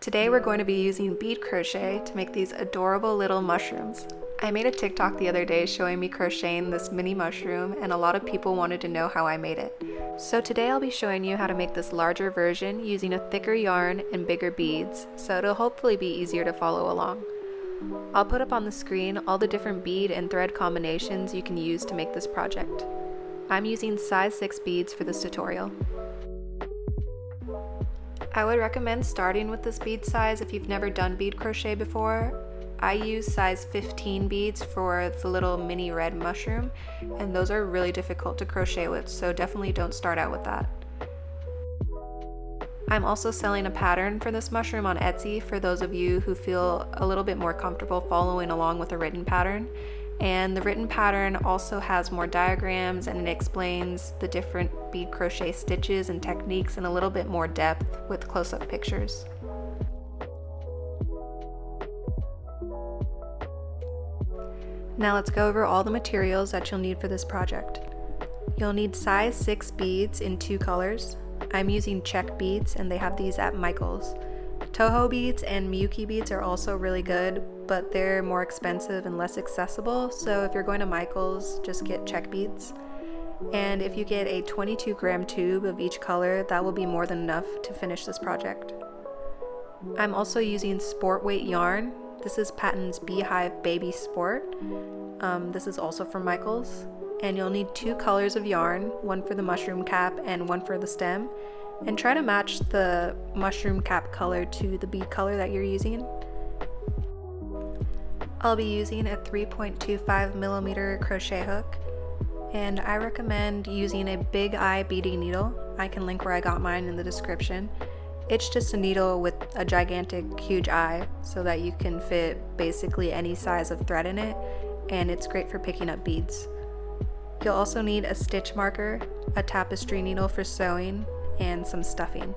Today we're going to be using bead crochet to make these adorable little mushrooms. I made a TikTok the other day showing me crocheting this mini mushroom, and a lot of people wanted to know how I made it. So today I'll be showing you how to make this larger version using a thicker yarn and bigger beads, so it'll hopefully be easier to follow along. I'll put up on the screen all the different bead and thread combinations you can use to make this project. I'm using size 6 beads for this tutorial. I would recommend starting with this bead size if you've never done bead crochet before. I use size 15 beads for the little mini red mushroom, and those are really difficult to crochet with, so definitely don't start out with that. I'm also selling a pattern for this mushroom on Etsy for those of you who feel a little bit more comfortable following along with a written pattern. And the written pattern also has more diagrams, and it explains the different bead crochet stitches and techniques in a little bit more depth with close-up pictures. Now let's go over all the materials that you'll need for this project. You'll need size 6 beads in 2 colors. I'm using Czech beads, and they have these at Michael's. Toho beads and Miyuki beads are also really good, but they're more expensive and less accessible, so if you're going to Michael's, just get Czech beads. And if you get a 22-gram tube of each color, that will be more than enough to finish this project. I'm also using sport weight yarn. This is Patton's Beehive Baby Sport. This is also from Michael's. And you'll need 2 colors of yarn, one for the mushroom cap and one for the stem. And try to match the mushroom cap color to the bead color that you're using. I'll be using a 3.25mm crochet hook, and I recommend using a big eye beading needle. I can link where I got mine in the description. It's just a needle with a gigantic huge eye so that you can fit basically any size of thread in it, and it's great for picking up beads. You'll also need a stitch marker, a tapestry needle for sewing, and some stuffing.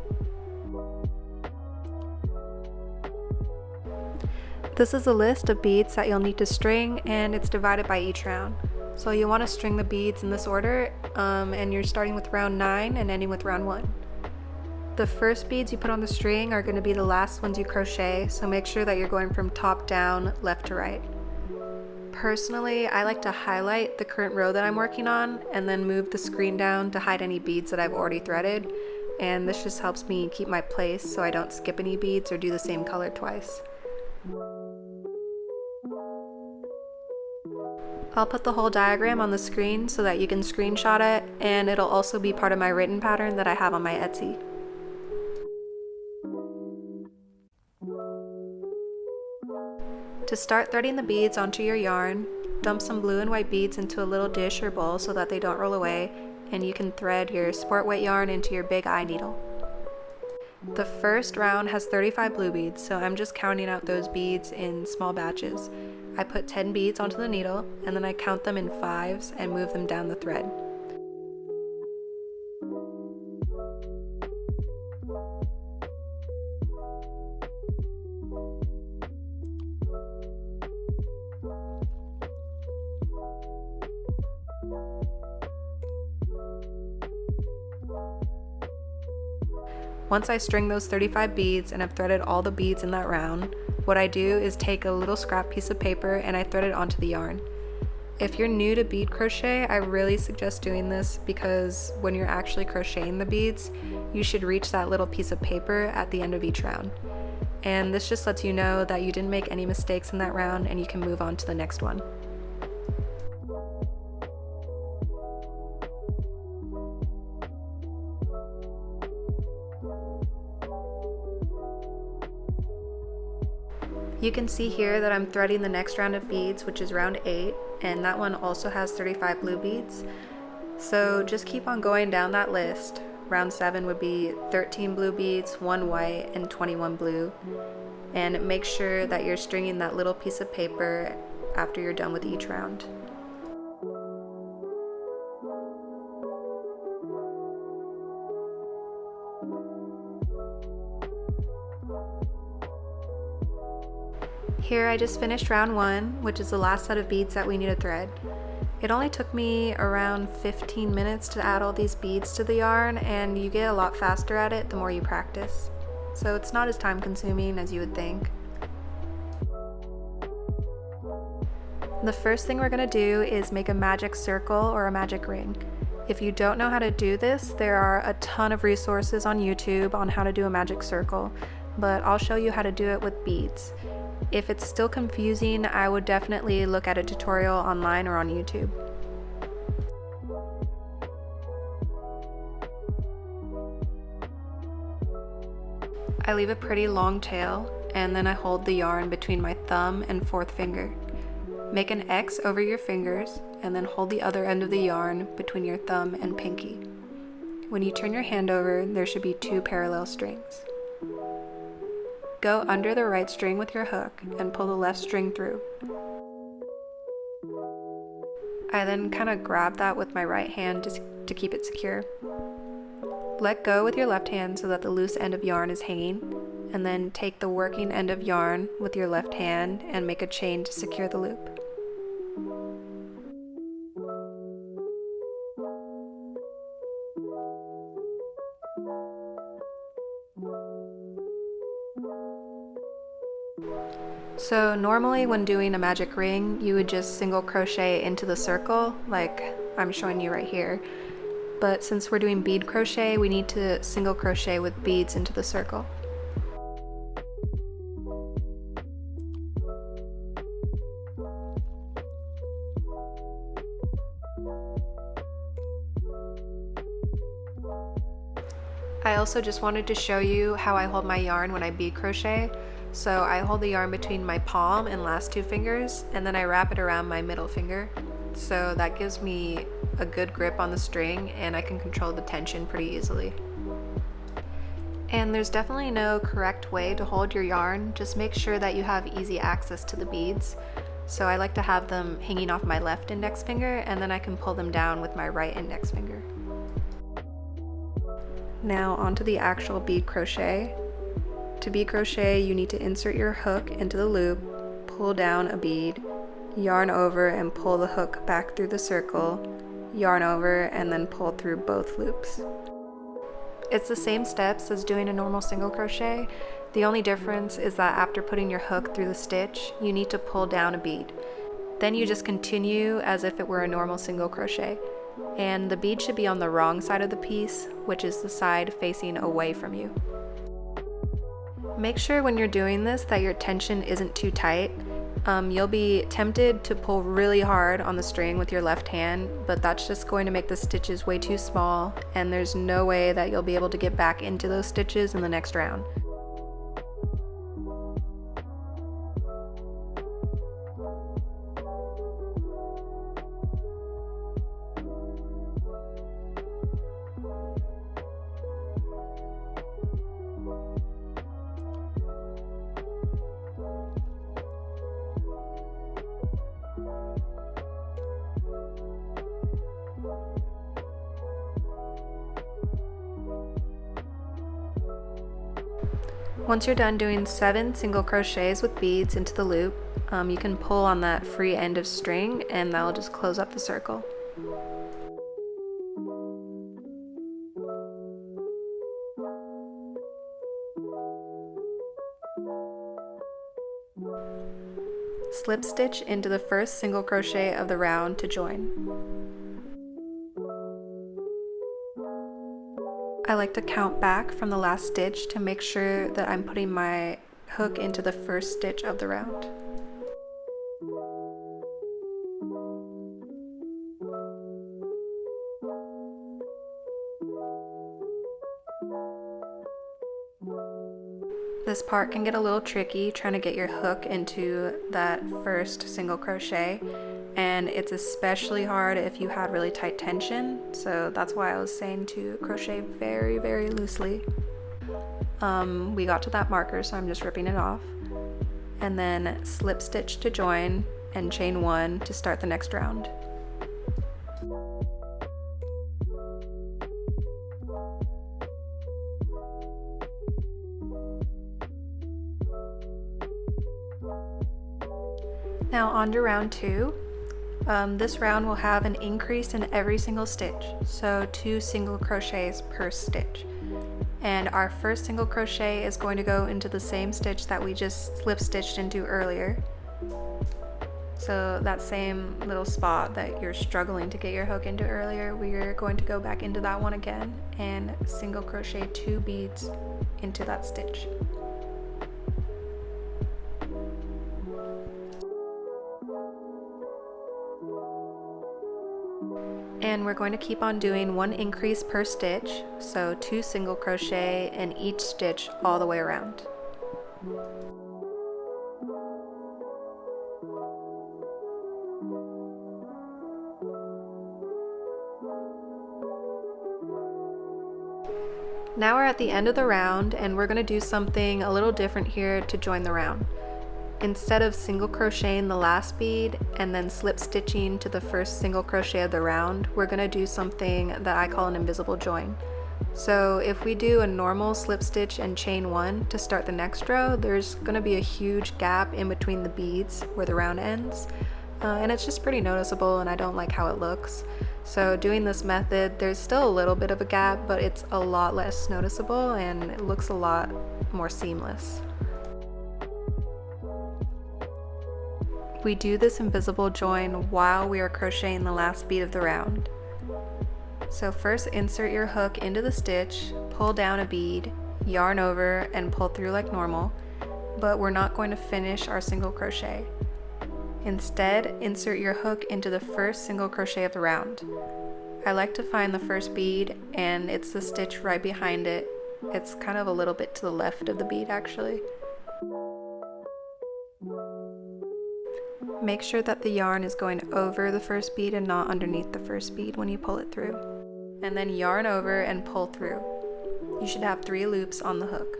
This is a list of beads that you'll need to string, and it's divided by each round. So you want to string the beads in this order, and you're starting with round 9 and ending with round 1. The first beads you put on the string are going to be the last ones you crochet, so make sure that you're going from top down, left to right. Personally, I like to highlight the current row that I'm working on and then move the screen down to hide any beads that I've already threaded, and this just helps me keep my place so I don't skip any beads or do the same color twice. I'll put the whole diagram on the screen so that you can screenshot it, and it'll also be part of my written pattern that I have on my Etsy. To start threading the beads onto your yarn, dump some blue and white beads into a little dish or bowl so that they don't roll away, and you can thread your sport weight yarn into your big eye needle. The first round has 35 blue beads, so I'm just counting out those beads in small batches. I put 10 beads onto the needle, and then I count them in 5s and move them down the thread. Once I string those 35 beads and I've threaded all the beads in that round, what I do is take a little scrap piece of paper and I thread it onto the yarn. If you're new to bead crochet, I really suggest doing this because when you're actually crocheting the beads, you should reach that little piece of paper at the end of each round. And this just lets you know that you didn't make any mistakes in that round and you can move on to the next one. You can see here that I'm threading the next round of beads, which is round 8, and that one also has 35 blue beads. So just keep on going down that list. Round 7 would be 13 blue beads, 1 white, and 21 blue. And make sure that you're stringing that little piece of paper after you're done with each round. Here I just finished round 1, which is the last set of beads that we need to thread. It only took me around 15 minutes to add all these beads to the yarn, and you get a lot faster at it the more you practice. so it's not as time consuming as you would think. The first thing we're going to do is make a magic circle or a magic ring. If you don't know how to do this, there are a ton of resources on YouTube on how to do a magic circle, but I'll show you how to do it with beads. If it's still confusing, I would definitely look at a tutorial online or on YouTube. I leave a pretty long tail, and then I hold the yarn between my thumb and fourth finger. Make an X over your fingers, and then hold the other end of the yarn between your thumb and pinky. When you turn your hand over, there should be 2 parallel strings. Go under the right string with your hook and pull the left string through. I then kind of grab that with my right hand to keep it secure. Let go with your left hand so that the loose end of yarn is hanging, and then take the working end of yarn with your left hand and make a chain to secure the loop. So normally when doing a magic ring, you would just single crochet into the circle like I'm showing you right here. But since we're doing bead crochet, we need to single crochet with beads into the circle. I also just wanted to show you how I hold my yarn when I bead crochet. So I hold the yarn between my palm and last 2 fingers, and then I wrap it around my middle finger. So that gives me a good grip on the string, and I can control the tension pretty easily. And there's definitely no correct way to hold your yarn, just make sure that you have easy access to the beads. So I like to have them hanging off my left index finger, and then I can pull them down with my right index finger. Now onto the actual bead crochet. To bead crochet, you need to insert your hook into the loop, pull down a bead, yarn over and pull the hook back through the circle, yarn over and then pull through both loops. It's the same steps as doing a normal single crochet. The only difference is that after putting your hook through the stitch, you need to pull down a bead. Then you just continue as if it were a normal single crochet. And the bead should be on the wrong side of the piece, which is the side facing away from you. Make sure when you're doing this that your tension isn't too tight. You'll be tempted to pull really hard on the string with your left hand, but that's just going to make the stitches way too small, and there's no way that you'll be able to get back into those stitches in the next round. Once you're done doing 7 single crochets with beads into the loop, you can pull on that free end of string and that'll just close up the circle. Slip stitch into the first single crochet of the round to join. I like to count back from the last stitch to make sure that I'm putting my hook into the first stitch of the round. This part can get a little tricky trying to get your hook into that first single crochet, and it's especially hard if you had really tight tension, so that's why I was saying to crochet very, very loosely. We got to that marker, so I'm just ripping it off, and then slip stitch to join and chain 1 to start the next round. Now on to round 2. This round will have an increase in every single stitch, so 2 single crochets per stitch. And our first single crochet is going to go into the same stitch that we just slip stitched into earlier. So that same little spot that you're struggling to get your hook into earlier, we're going to go back into that one again and single crochet 2 beads into that stitch. And we're going to keep on doing 1 increase per stitch, so 2 single crochet in each stitch all the way around. Now we're at the end of the round, and we're going to do something a little different here to join the round. Instead of single crocheting the last bead and then slip stitching to the first single crochet of the round, we're going to do something that I call an invisible join. So if we do a normal slip stitch and chain 1 to start the next row, there's going to be a huge gap in between the beads where the round ends. And it's just pretty noticeable, and I don't like how it looks. So doing this method, there's still a little bit of a gap, but it's a lot less noticeable and it looks a lot more seamless. We do this invisible join while we are crocheting the last bead of the round. So first insert your hook into the stitch, pull down a bead, yarn over and pull through like normal, but we're not going to finish our single crochet. Instead, insert your hook into the first single crochet of the round. I like to find the first bead, and it's the stitch right behind it. It's kind of a little bit to the left of the bead actually. Make sure that the yarn is going over the first bead and not underneath the first bead when you pull it through. And then yarn over and pull through. You should have 3 loops on the hook.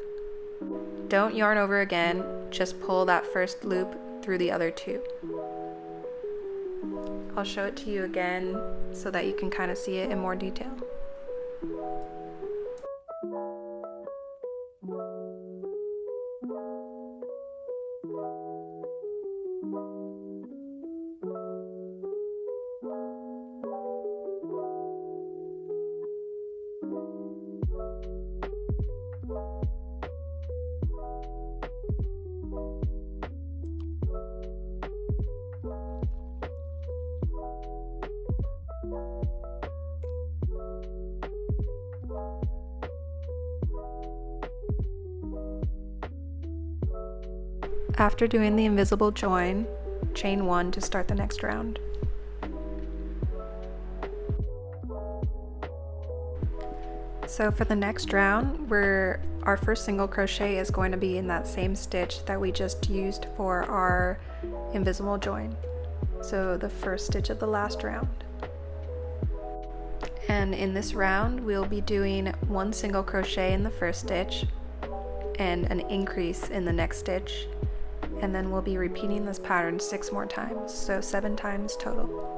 Don't yarn over again, just pull that first loop through the other 2. I'll show it to you again so that you can kind of see it in more detail. After doing the invisible join, chain 1 to start the next round. So for the next round, our first single crochet is going to be in that same stitch that we just used for our invisible join. So the first stitch of the last round. And in this round, we'll be doing 1 single crochet in the first stitch and an increase in the next stitch. And then we'll be repeating this pattern 6 more times, so 7 times total.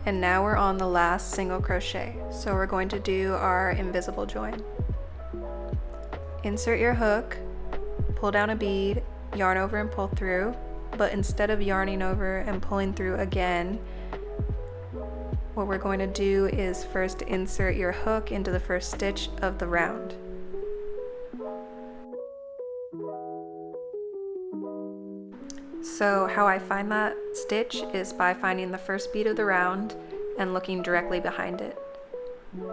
And now we're on the last single crochet, so we're going to do our invisible join. Insert your hook, pull down a bead, yarn over and pull through, but instead of yarning over and pulling through again, what we're going to do is first insert your hook into the first stitch of the round. So how I find that stitch is by finding the first bead of the round and looking directly behind it.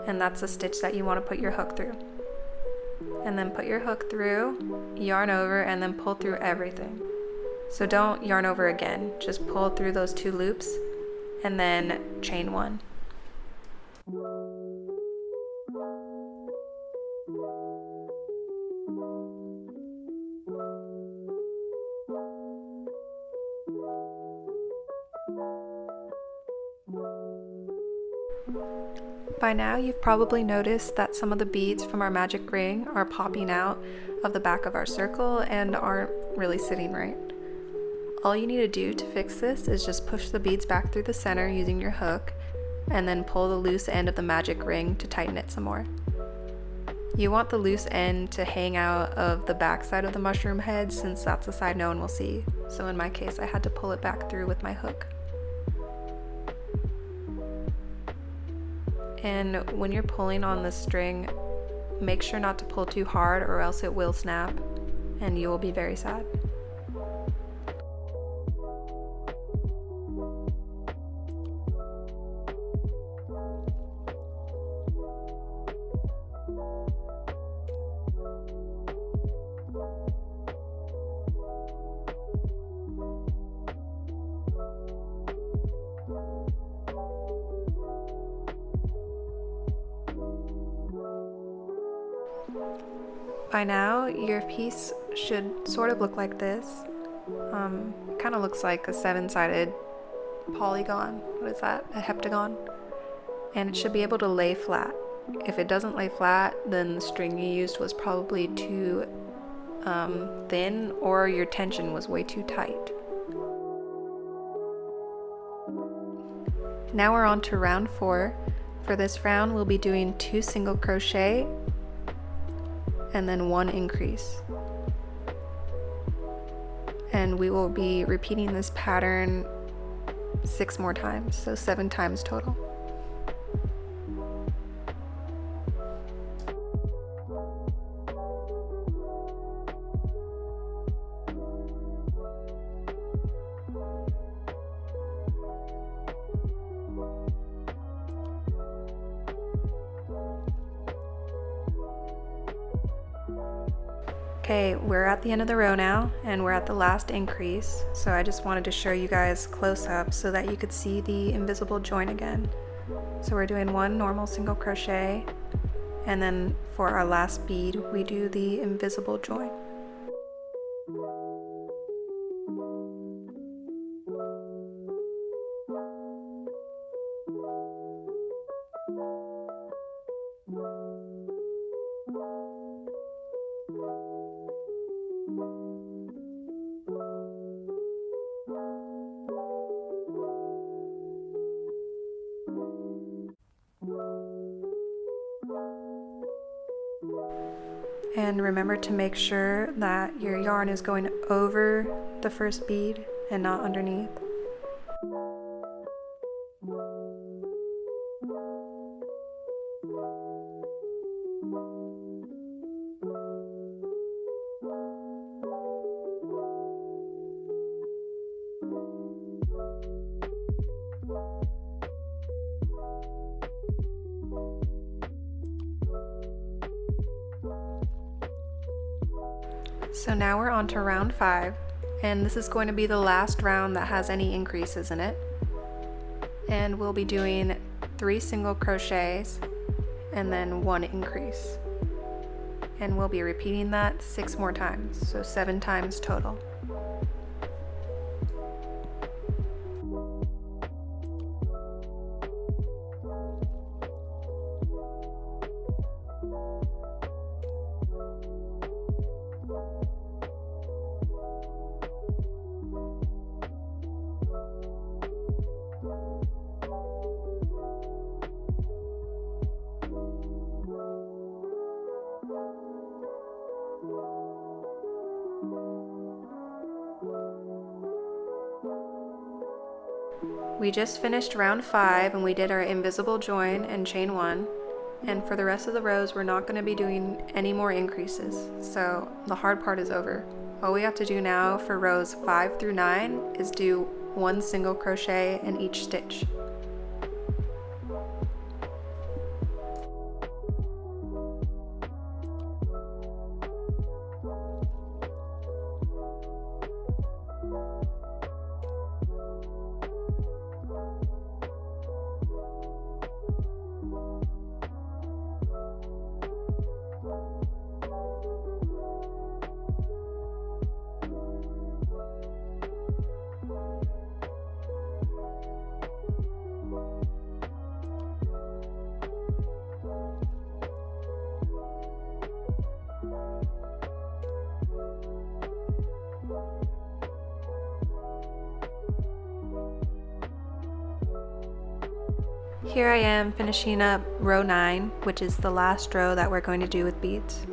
And that's the stitch that you want to put your hook through. And then put your hook through, yarn over, and then pull through everything. So don't yarn over again, just pull through those 2 loops and then chain 1. By now you've probably noticed that some of the beads from our magic ring are popping out of the back of our circle and aren't really sitting right. All you need to do to fix this is just push the beads back through the center using your hook and then pull the loose end of the magic ring to tighten it some more. You want the loose end to hang out of the back side of the mushroom head since that's the side no one will see. So in my case I had to pull it back through with my hook. And when you're pulling on the string, make sure not to pull too hard or else it will snap and you will be very sad. By now, your piece should sort of look like this. It kind of looks like a 7-sided polygon. What is that? A heptagon? And it should be able to lay flat. If it doesn't lay flat, then the string you used was probably too thin or your tension was way too tight. Now we're on to round 4. For this round, we'll be doing 2 single crochet and then 1 increase. And we will be repeating this pattern 6 more times, so 7 times total. Okay, we're at the end of the row now, and we're at the last increase, so I just wanted to show you guys close up so that you could see the invisible join again. So we're doing 1 normal single crochet, and then for our last bead, we do the invisible join. And remember to make sure that your yarn is going over the first bead and not underneath. So now we're on to round 5, and this is going to be the last round that has any increases in it. And we'll be doing 3 single crochets and then 1 increase. And we'll be repeating that 6 more times, so 7 times total. We just finished round 5 and we did our invisible join and chain 1, and for the rest of the rows we're not going to be doing any more increases, so the hard part is over. All we have to do now for rows 5 through 9 is do 1 single crochet in each stitch. Here I am finishing up row 9, which is the last row that we're going to do with beads.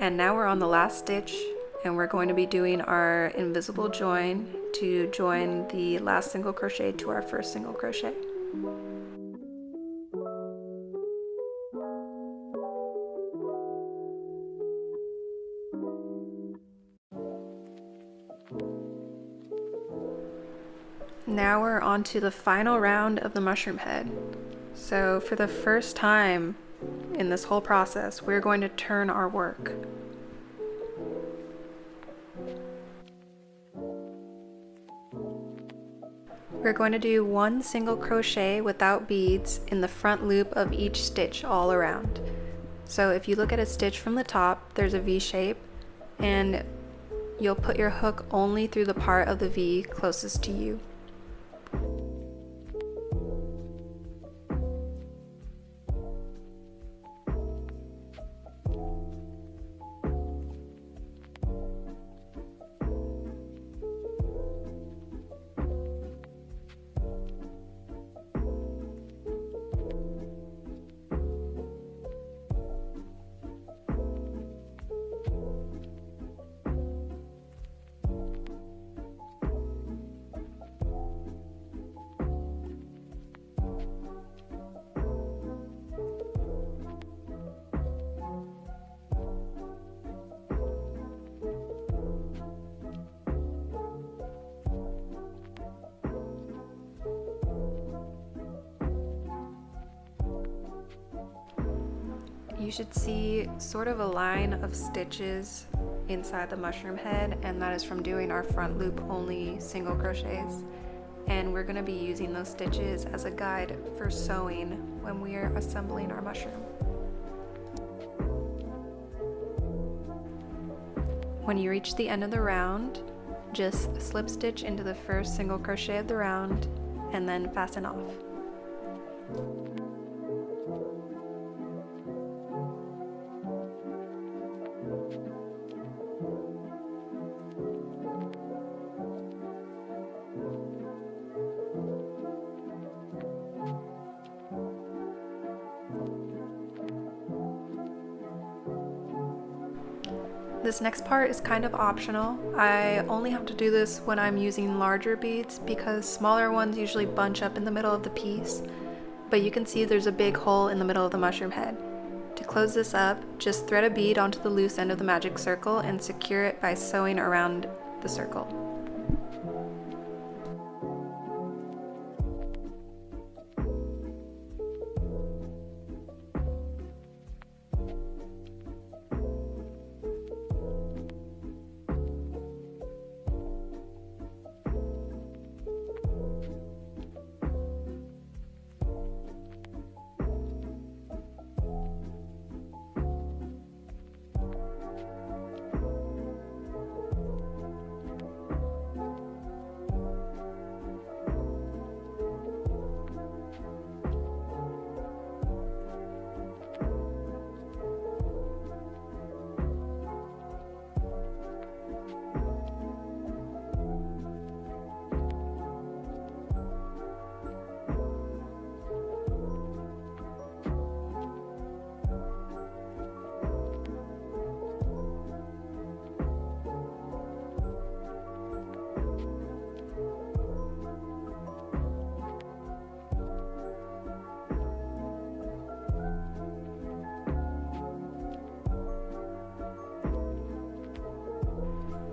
And now we're on the last stitch, and we're going to be doing our invisible join to join the last single crochet to our first single crochet. Now we're on to the final round of the mushroom head. So for the first time in this whole process, we're going to turn our work. We're going to do one single crochet without beads in the front loop of each stitch all around. So if you look at a stitch from the top, there's a V shape, and you'll put your hook only through the part of the V closest to you. You should see sort of a line of stitches inside the mushroom head, and that is from doing our front loop only single crochets. And we're going to be using those stitches as a guide for sewing when we are assembling our mushroom. When you reach the end of the round, just slip stitch into the first single crochet of the round and then fasten off. This next part is kind of optional. I only have to do this when I'm using larger beads because smaller ones usually bunch up in the middle of the piece. But you can see there's a big hole in the middle of the mushroom head. To close this up, just thread a bead onto the loose end of the magic circle and secure it by sewing around the circle.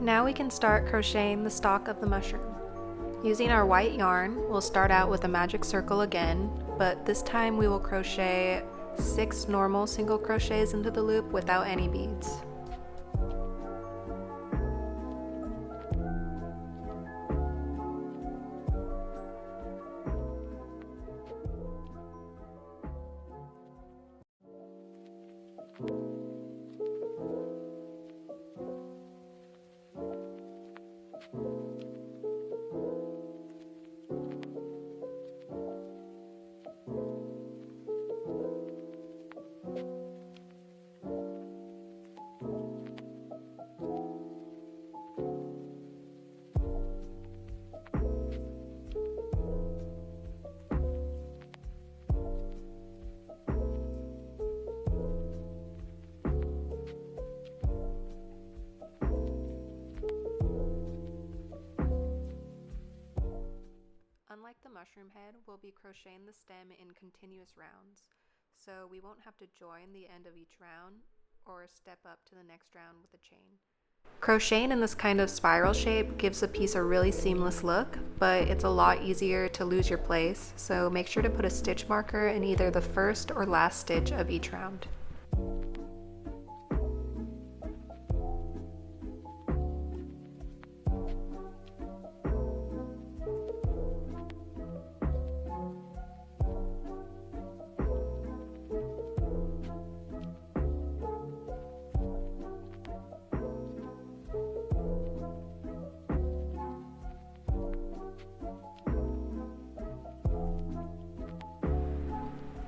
Now we can start crocheting the stalk of the mushroom. Using our white yarn, we'll start out with a magic circle again, but this time we will crochet 6 normal single crochets into the loop without any beads. mushroom head, we'll be crocheting the stem in continuous rounds, so we won't have to join the end of each round or step up to the next round with a chain. Crocheting in this kind of spiral shape gives the piece a really seamless look, but it's a lot easier to lose your place, so make sure to put a stitch marker in either the first or last stitch of each round.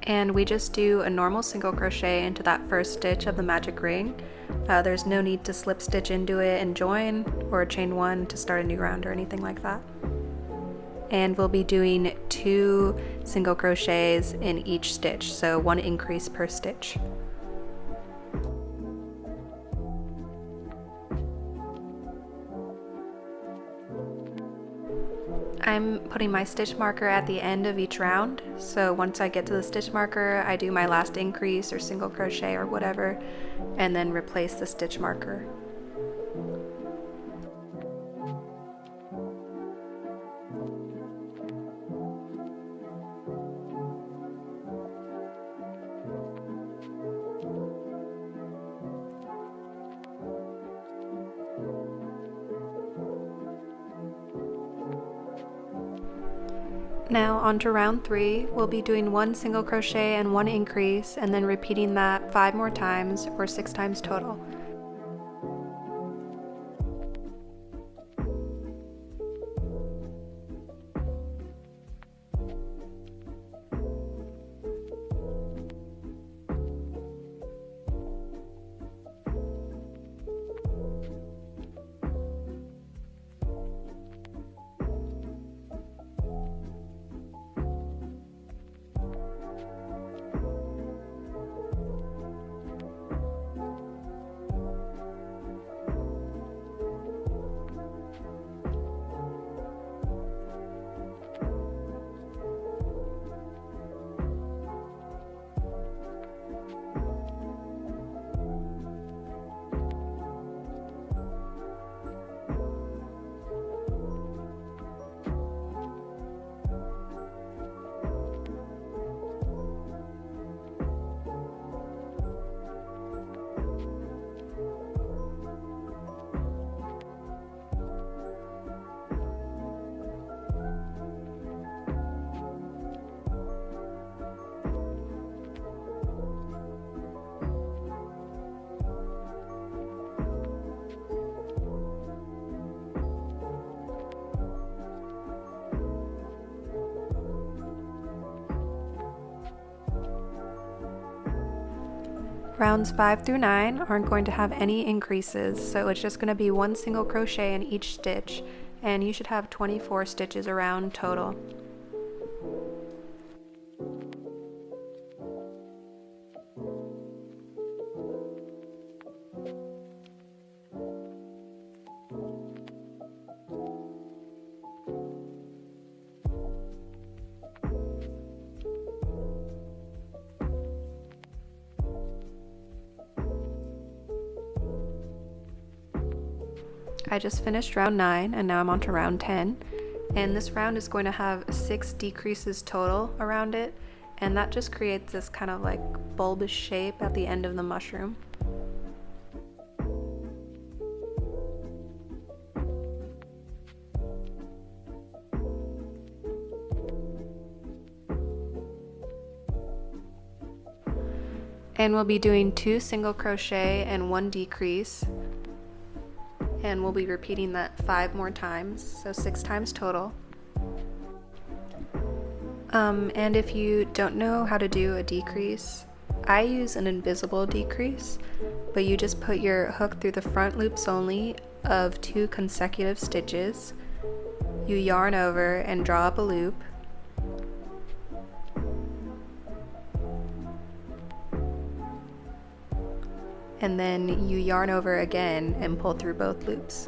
And we just do a normal single crochet into that first stitch of the magic ring. There's no need to slip stitch into it and join, or chain one to start a new round or anything like that. And we'll be doing 2 single crochets in each stitch, so 1 increase per stitch. I'm putting my stitch marker at the end of each round, so once I get to the stitch marker, I do my last increase or single crochet or whatever, and then replace the stitch marker. Now on to round 3, we'll be doing 1 single crochet and 1 increase, and then repeating that 5 more times, or 6 times total. Rounds 5 through 9 aren't going to have any increases, so it's just going to be 1 single crochet in each stitch, and you should have 24 stitches around total. I just finished round 9 and now I'm on to round 10, and this round is going to have 6 decreases total around it, and that just creates this kind of like bulbous shape at the end of the mushroom. And we'll be doing 2 single crochet and 1 decrease, and we'll be repeating that 5 more times, so 6 times total. And if you don't know how to do a decrease, I use an invisible decrease, but you just put your hook through the front loops only of 2 consecutive stitches. You yarn over and draw up a loop. And then you yarn over again and pull through both loops.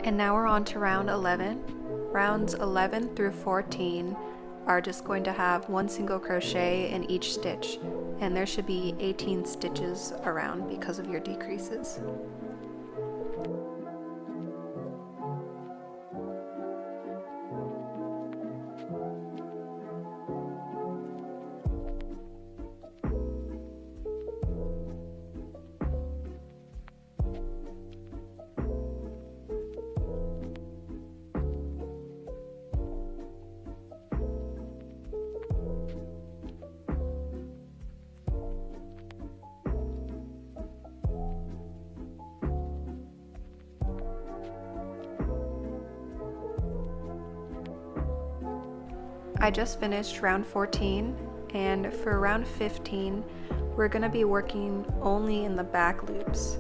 And now we're on to round 11. Rounds 11 through 14 are just going to have one single crochet in each stitch, and there should be 18 stitches around because of your decreases. I just finished round 14, and for round 15, we're going to be working only in the back loops.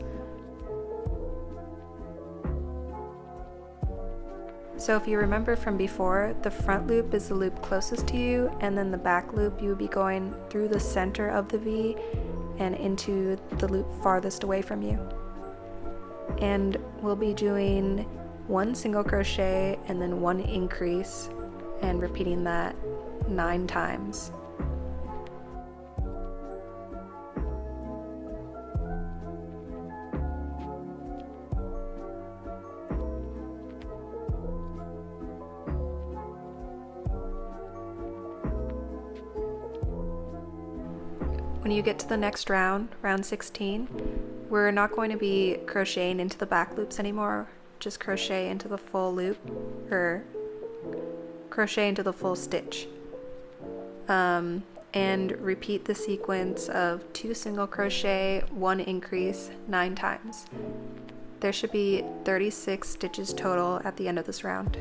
So if you remember from before, the front loop is the loop closest to you, and then the back loop you would be going through the center of the V and into the loop farthest away from you. And we'll be doing one single crochet and then one increase, and repeating that 9 times. When you get to the next round, round 16, we're not going to be crocheting into the back loops anymore, just crochet into the full loop, or crochet into the full stitch, and repeat the sequence of 2 single crochet, 1 increase 9 times. There should be 36 stitches total at the end of this round.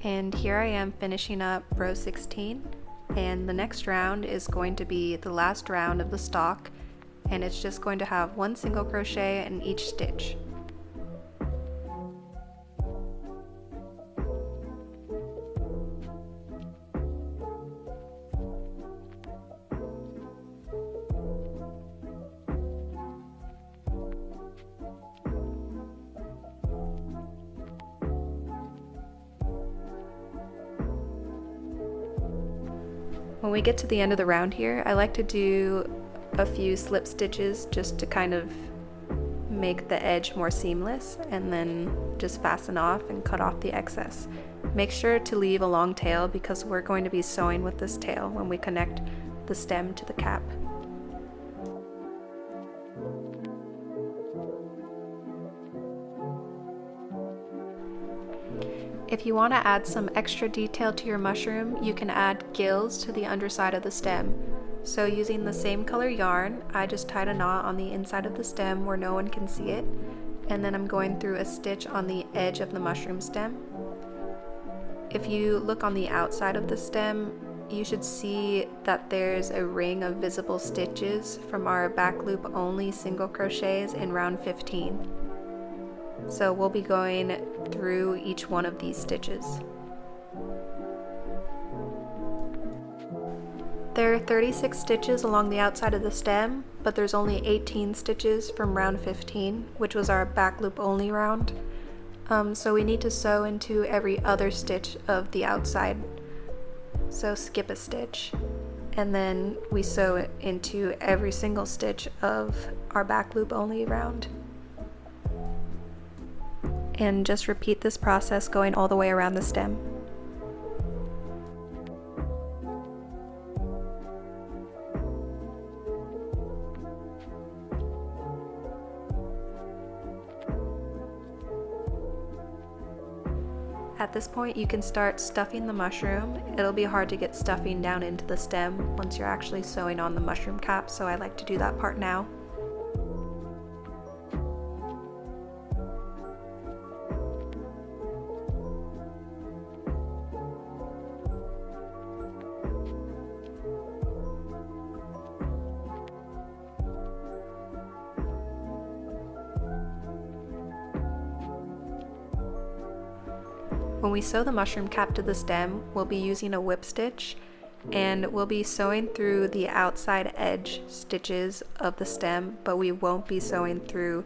And here I am finishing up row 16, and the next round is going to be the last round of the stalk, and it's just going to have 1 single crochet in each stitch. When we get to the end of the round here, I like to do a few slip stitches just to kind of make the edge more seamless, and then just fasten off and cut off the excess. Make sure to leave a long tail because we're going to be sewing with this tail when we connect the stem to the cap. If you want to add some extra detail to your mushroom, you can add gills to the underside of the stem. So using the same color yarn, I just tied a knot on the inside of the stem where no one can see it, and then I'm going through a stitch on the edge of the mushroom stem. If you look on the outside of the stem, you should see that there's a ring of visible stitches from our back loop only single crochets in round 15. So we'll be going through each one of these stitches. There are 36 stitches along the outside of the stem, but there's only 18 stitches from round 15, which was our back loop only round. So we need to sew into every other stitch of the outside. So skip a stitch, and then we sew into every single stitch of our back loop only round. And just repeat this process going all the way around the stem. At this point, you can start stuffing the mushroom. It'll be hard to get stuffing down into the stem once you're actually sewing on the mushroom cap, so I like to do that part now. When we sew the mushroom cap to the stem, we'll be using a whip stitch, and we'll be sewing through the outside edge stitches of the stem, but we won't be sewing through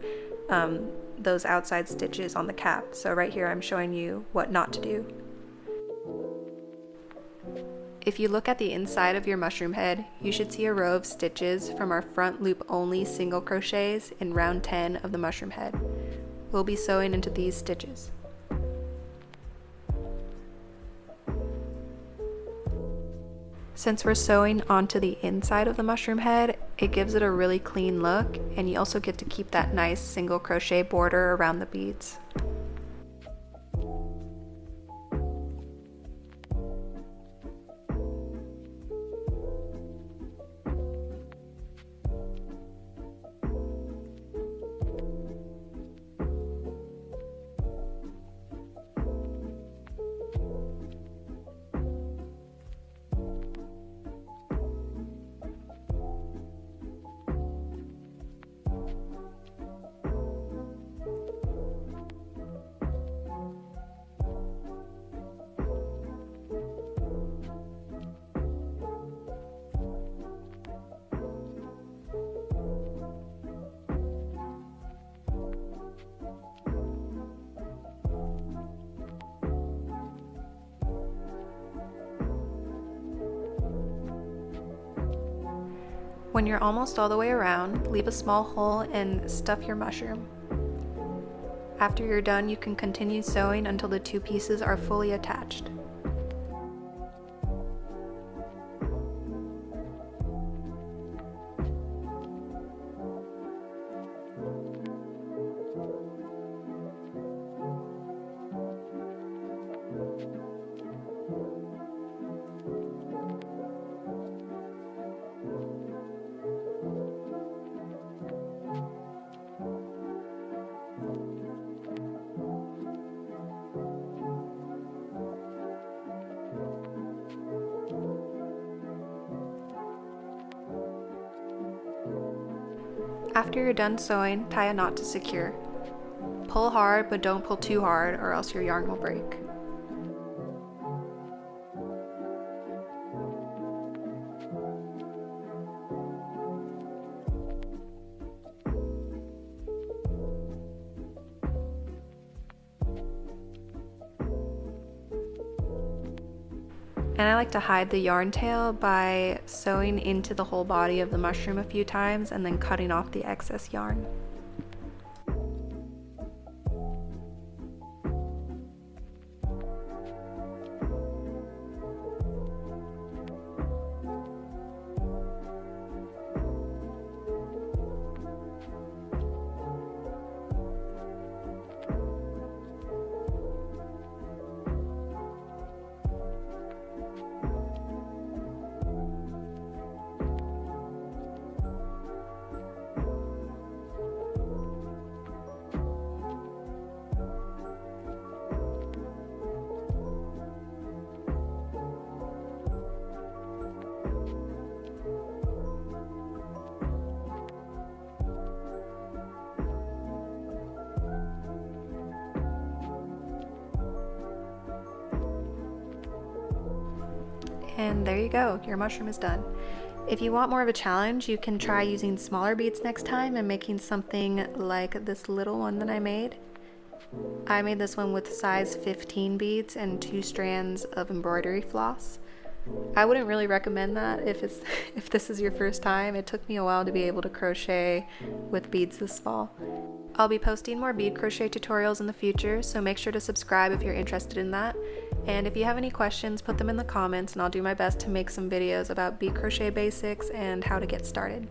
those outside stitches on the cap. So right here I'm showing you what not to do. If you look at the inside of your mushroom head, you should see a row of stitches from our front loop only single crochets in round 10 of the mushroom head. We'll be sewing into these stitches. Since we're sewing onto the inside of the mushroom head, it gives it a really clean look, and you also get to keep that nice single crochet border around the beads. When you're almost all the way around, leave a small hole and stuff your mushroom. After you're done, you can continue sewing until the two pieces are fully attached. After you're done sewing, tie a knot to secure. Pull hard, but don't pull too hard or else your yarn will break. And I like to hide the yarn tail by sewing into the whole body of the mushroom a few times and then cutting off the excess yarn. And there you go, your mushroom is done. If you want more of a challenge, you can try using smaller beads next time and making something like this little one that I made. I made this one with size 15 beads and 2 strands of embroidery floss. I wouldn't really recommend that if this is your first time. It took me a while to be able to crochet with beads this small. I'll be posting more bead crochet tutorials in the future, so make sure to subscribe if you're interested in that. And if you have any questions, put them in the comments and I'll do my best to make some videos about bead crochet basics and how to get started.